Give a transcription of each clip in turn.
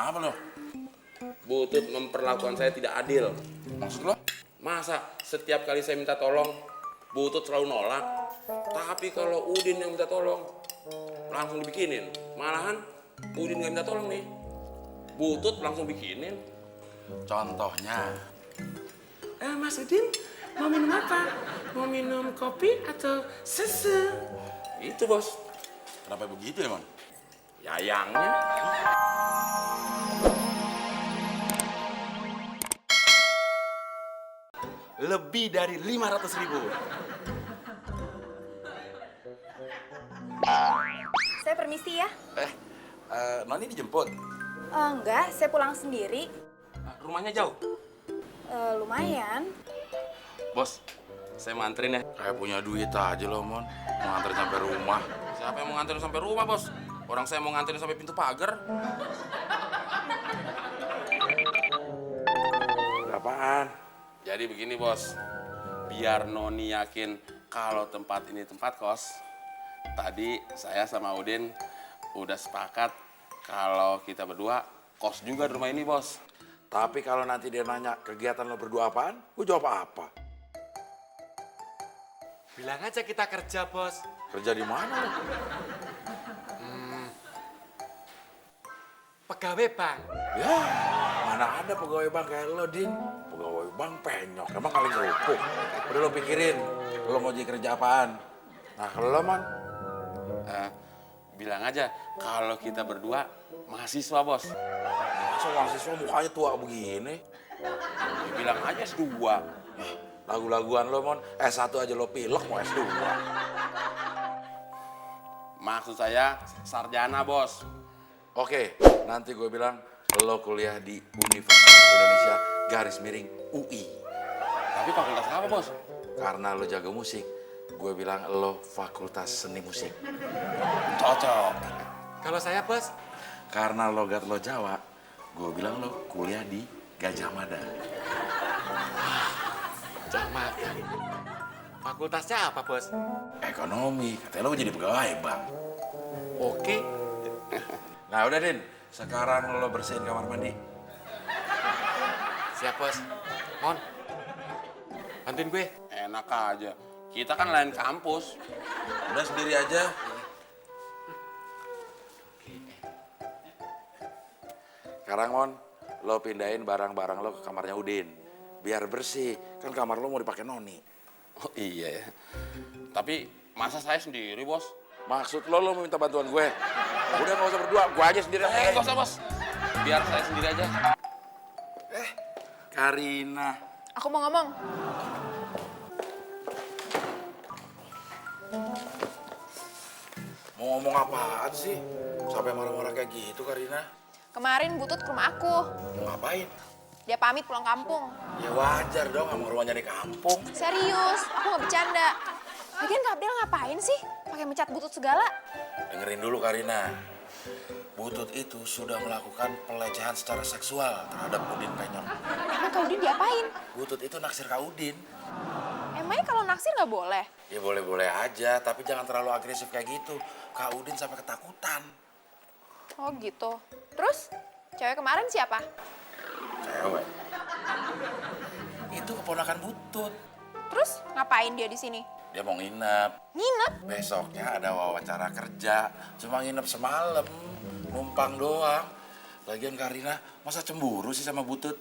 Kenapa lo? Butut memperlakukan saya tidak adil. Maksud lo? Masa setiap kali saya minta tolong, Butut selalu nolak. Tapi kalau Udin yang minta tolong, langsung dibikinin. Malahan Udin nggak minta tolong nih, Butut langsung bikinin. Contohnya? Mas Udin, mau minum apa? Mau minum kopi atau susu? Itu bos. Kenapa begitu emang? Yayangnya. Lebih dari 500.000. Saya permisi ya. Noni dijemput? Enggak, saya pulang sendiri. Rumahnya jauh. Lumayan. Bos, saya mau anterin ya. Kayak punya duit aja lo, Mon. Mau nganterin sampai rumah. Siapa yang mau nganterin sampai rumah, bos? Orang saya mau nganterin sampai pintu pagar. Berapaan? Jadi begini, bos. Biar Noni yakin kalau tempat ini tempat kos. Tadi saya sama Udin udah sepakat kalau kita berdua kos juga di rumah ini, bos. Tapi kalau nanti dia nanya kegiatan lo berdua apaan, gue jawab apa? Bilang aja kita kerja, Bos. Kerja di mana lo? Pegawai bank. Ya, mana ada pegawai bank kayak lo, Din. Pegawai bank penyok, emang kali kerupuk. Udah lo pikirin, lo mau jadi kerja apaan? Nah, kalau lo, Mon? Bilang aja kalau kita berdua mahasiswa, bos. Masa mahasiswa mukanya tua begini? Bilang aja S2. Lagu-laguan lo, Mon. S1 aja lo pilek, mau S2. Maksud saya sarjana, bos. Oke, nanti gue bilang lo kuliah di Universitas Indonesia garis miring UI. Tapi fakultas apa, bos? Karena lo jago musik, gue bilang lo fakultas seni musik. Cocok. Kalau saya, Bos, Karena logat lo Jawa, gue bilang lo kuliah di Gajah Mada. Jamat. Fakultasnya apa, Bos? Ekonomi, katanya lo jadi pegawai bank. Oke. Nah udah, Din, sekarang lo bersihin kamar mandi. Siap, Bos. Mon, bantuin gue. Enak aja. Kita kan lain kampus. Udah sendiri aja. Sekarang, Mon, lo pindahin barang-barang lo ke kamarnya Udin. Biar bersih, kan kamar lo mau dipakai Noni. Oh iya ya. Tapi masa saya sendiri, bos? Maksud lo mau minta bantuan gue? Udah gak usah berdua, gue aja sendiri. Nggak usah, bos. Biar saya sendiri aja. Karina. Aku mau ngomong. Mau ngomong apaan sih? Sampai marah-marah kayak gitu, Karina. Kemarin Butut ke rumah aku. Mau ngapain? Dia pamit pulang kampung. Ya wajar dong, sama rumahnya di kampung. Serius, aku nggak bercanda. Lagian Kak Abdel ngapain sih? Pakai mencat Butut segala. Dengerin dulu, Karina. Butut itu sudah melakukan pelecehan secara seksual terhadap Udin Penyok. Emang Kak Udin diapain? Butut itu naksir Kak Udin. Emangnya kalau naksir nggak boleh? Ya boleh-boleh aja, tapi jangan terlalu agresif kayak gitu. Kak Udin sampai ketakutan. Oh gitu. Terus, cewek kemarin siapa? Cewek. Itu keponakan Butut. Terus ngapain dia di sini? Dia mau nginep. Nginep? Besoknya ada wawancara kerja. Cuma nginep semalam. Numpang doang. Lagian Karina, masa cemburu sih sama Butut?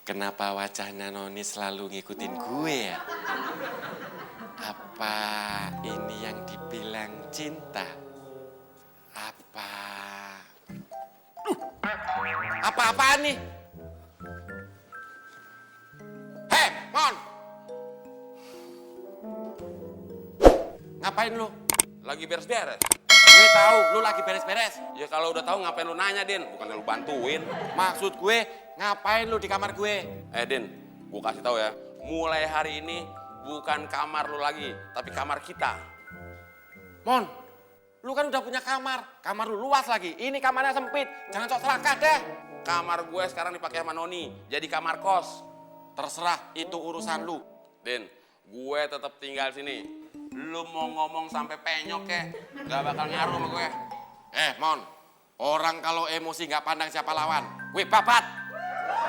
Kenapa wajahnya Noni selalu ngikutin gue ya? Apa ini yang dibilang cinta? Apa-apaan nih? Hei, Mon! Ngapain lu? Lagi beres-beres. Gue tahu lu lagi beres-beres. Ya kalau udah tahu ngapain lu nanya, Din? Bukannya lu bantuin. Maksud gue, ngapain lu di kamar gue? Din, gue kasih tahu ya. Mulai hari ini bukan kamar lu lagi, tapi kamar kita. Mon, lu kan udah punya kamar lu luas lagi. Ini kamarnya sempit, jangan sok serakah deh. Kamar gue sekarang dipakai sama Noni, jadi kamar kos. Terserah, itu urusan lu. Din, gue tetap tinggal sini. Lu mau ngomong sampai penyok kek, gak bakal ngaruh sama gue. Mon, orang kalau emosi nggak pandang siapa lawan, gue babat.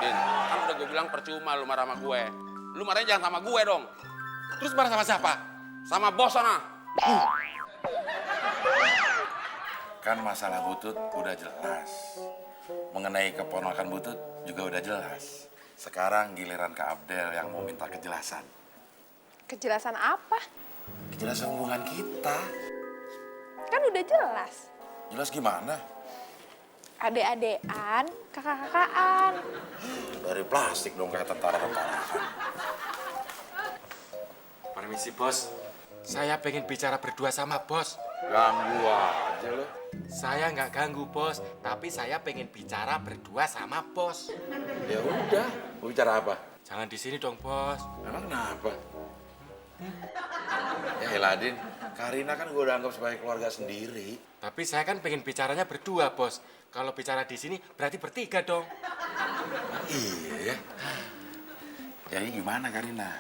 Din, kan udah gue bilang percuma lu marah sama gue. Lu marahnya jangan sama gue dong. Terus marah sama siapa? Sama bos sana. Kan masalah Butut udah jelas. Mengenai keponakan Butut juga udah jelas. Sekarang giliran Kak Abdel yang mau minta kejelasan. Kejelasan apa? Kejelasan hubungan kita. Kan udah jelas. Jelas gimana? Adek-adean, kakak-kakaan. Dari plastik dong kayak tentara-tentaraan. Permisi bos, saya pengen bicara berdua sama bos. Ganggu aja lo. Saya nggak ganggu bos, tapi saya pengen bicara berdua sama bos. Ya udah, mau bicara apa? Jangan di sini dong bos. Emang kenapa? Ya Eladin, Karina kan gue udah anggap sebagai keluarga sendiri. Tapi saya kan pengen bicaranya berdua bos. Kalau bicara di sini berarti bertiga dong. Iya. Jadi gimana Karina?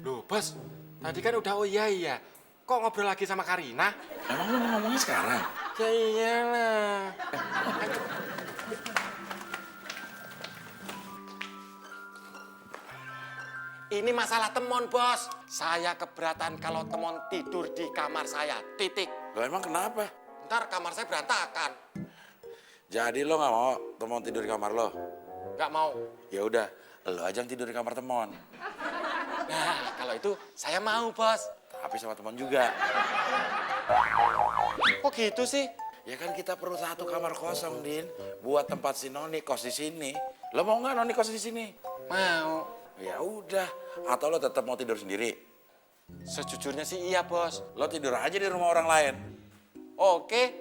Loh bos, tadi kan udah oh iya. Kok ngobrol lagi sama Karina? Emang lu mau ngomongnya sekarang? Ya iyalah. Ini masalah temon, bos. Saya keberatan kalau temon tidur di kamar saya. Titik. Lo emang kenapa? Ntar kamar saya berantakan. Jadi lo nggak mau Temon tidur di kamar lo? Nggak mau. Ya udah, lo aja yang tidur di kamar Temon. Nah, kalau itu saya mau, bos. Tapi sama Temon juga. Kok gitu sih? Ya kan kita perlu satu kamar kosong, Din. Buat tempat si Noni kos di sini. Lo mau nggak Noni kos di sini? Mau. Ya udah. Atau lo tetap mau tidur sendiri? Sejujurnya sih iya, bos. Lo tidur aja di rumah orang lain. Oke.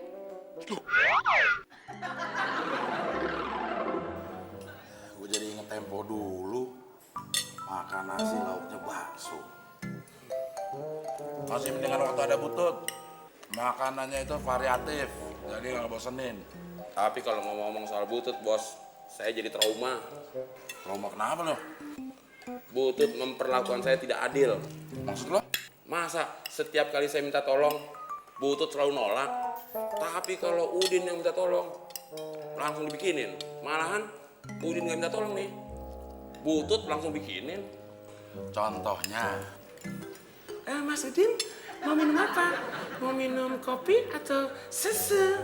Gue jadi inget tempo dulu. Makan nasi lauknya bakso. Masih mendingan waktu ada Butut. Makanannya itu variatif. Jadi nggak ngebosenin. Tapi kalau mau ngomong soal Butut, bos, saya jadi trauma. Trauma kenapa lo? Butut memperlakukan saya tidak adil. Maksud lo? Masa setiap kali saya minta tolong, Butut selalu nolak. Tapi kalau Udin yang minta tolong, langsung dibikinin. Malahan Udin nggak minta tolong nih, Butut langsung bikinin. Contohnya, Mas Udin, mau minum apa? Mau minum kopi atau susu?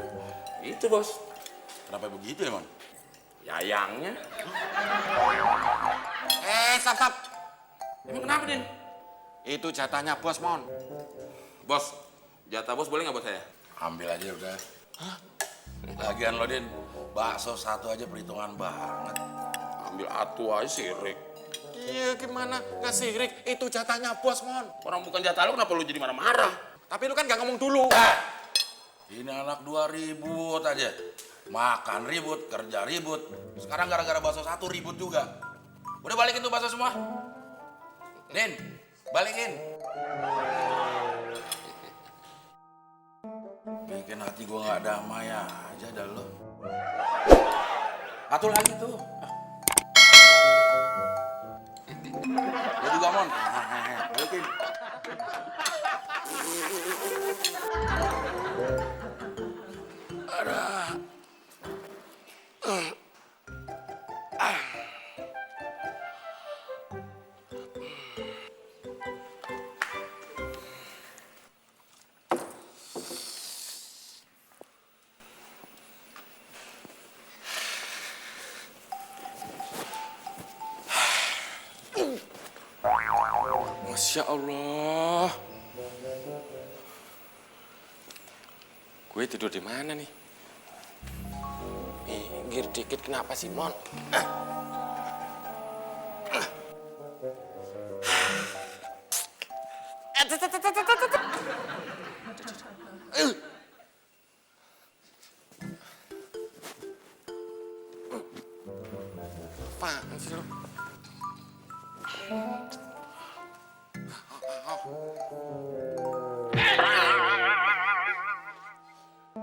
Itu bos, kenapa begitu emang? yayangnya. Stop. Emang kenapa, Din? Itu jatahnya bos, Mon. Bos, jatah bos boleh nggak buat saya? Ambil aja udah. Lagian lo, Din, bakso satu aja perhitungan banget. Ambil atu aja sirik. Iya, gimana? Nggak sirik, itu jatahnya bos, Mon. Orang bukan jatah lu, kenapa lu jadi marah-marah? Tapi lu kan nggak ngomong dulu. Ini anak 2 ribut aja. Makan ribut, kerja ribut. Sekarang gara-gara bakso satu ribut juga. Udah balikin tuh bakso semua. Din, balikin. Bikin hati gua nggak damai aja dah lo. Atur lagi tuh. Lo juga, Mon. Balikin. Masya Allah. Gue tidur di mana nih? Minggir dikit kenapa sih, Mon? Apaan sih lo?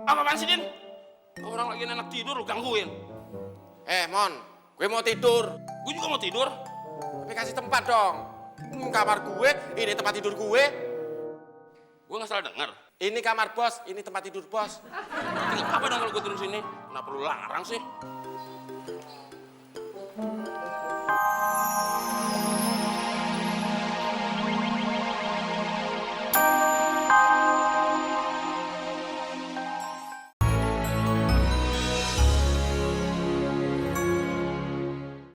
Apaan sih, Din? Orang lagi enak tidur, lu gangguin. Mon, gue mau tidur. Gue juga mau tidur. Tapi kasih tempat dong. Kamar gue, ini tempat tidur gue. Gue nggak salah dengar. Ini kamar bos, ini tempat tidur bos. Berarti nggak apa dong kalau gue turun sini. Kenapa lu larang sih?